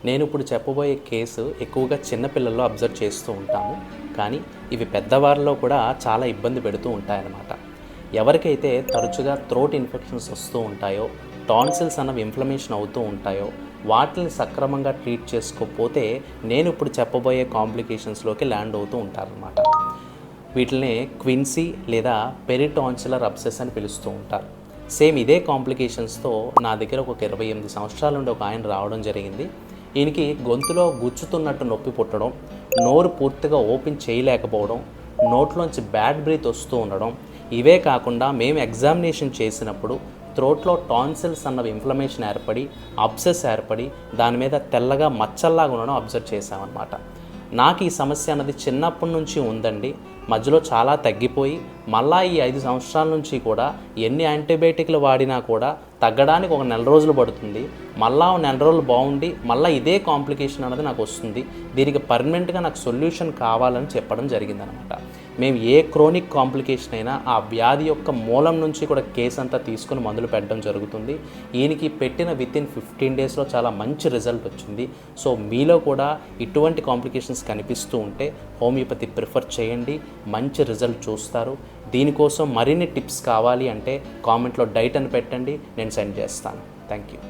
నేను ఇప్పుడు చెప్పబోయే కేసు ఎక్కువగా చిన్నపిల్లల్లో అబ్జర్వ్ చేస్తూ ఉంటాము, కానీ ఇవి పెద్దవారిలో కూడా చాలా ఇబ్బంది పెడుతూ ఉంటాయన్నమాట. ఎవరికైతే తరచుగా థ్రోట్ ఇన్ఫెక్షన్స్ వస్తూ ఉంటాయో, టాన్సిల్స్ అన్నవి ఇన్ఫ్లమేషన్ అవుతూ ఉంటాయో, వాటిని సక్రమంగా ట్రీట్ చేసుకోకపోతే నేను ఇప్పుడు చెప్పబోయే కాంప్లికేషన్స్లోకి ల్యాండ్ అవుతూ ఉంటారనమాట. వీటిని క్విన్సీ లేదా పెరిటాన్సిలర్ అబ్సెస్ అని పిలుస్తూ ఉంటారు. సేమ్ ఇదే కాంప్లికేషన్స్తో నా దగ్గర ఒక 28 సంవత్సరాల నుండి ఒక ఆయన రావడం జరిగింది. ఈయనకి గొంతులో గుచ్చుతున్నట్టు నొప్పి పుట్టడం, నోరు పూర్తిగా ఓపెన్ చేయలేకపోవడం, నోట్లోంచి బ్యాడ్ బ్రీత్ వస్తూ ఉండడం. ఇవే కాకుండా మేము ఎగ్జామినేషన్ చేసినప్పుడు థ్రోట్లో టాన్సిల్స్ అన్నవి ఇన్ఫ్లమేషన్ ఏర్పడి, అబ్సెస్ ఏర్పడి, దాని మీద తెల్లగా మచ్చల్లాగా ఉండడం అబ్జర్వ్ చేశామన్నమాట. నాకు ఈ సమస్య అన్నది చిన్నప్పటి నుంచి ఉందండి. మధ్యలో చాలా తగ్గిపోయి మళ్ళీ ఈ 5 సంవత్సరాల నుంచి కూడా ఎన్ని యాంటీబయాటిక్లు వాడినా కూడా తగ్గడానికి ఒక నెల రోజులు పడుతుంది. మళ్ళీ నెల రోజులు బాగుండి మళ్ళీ ఇదే కాంప్లికేషన్ అనేది నాకు వస్తుంది. దీనికి పర్మనెంట్గా నాకు సొల్యూషన్ కావాలని చెప్పడం జరిగిందనమాట. మేము ఏ క్రోనిక్ కాంప్లికేషన్ అయినా ఆ వ్యాధి యొక్క మూలం నుంచి కూడా కేసు అంతా తీసుకుని మందులు పెట్టడం జరుగుతుంది. ఈయనకి పెట్టిన వితిన్ 15 డేస్లో చాలా మంచి రిజల్ట్ వచ్చింది. సో మీలో కూడా ఇటువంటి కాంప్లికేషన్స్ కనిపిస్తూ ఉంటే హోమియోపతి ప్రిఫర్ చేయండి, మంచి రిజల్ట్ చూస్తారు. దీనికోసం మరిన్ని టిప్స్ కావాలి అంటే కామెంట్లో డైట్ అని పెట్టండి, నేను సెండ్ చేస్తాను. Thank you.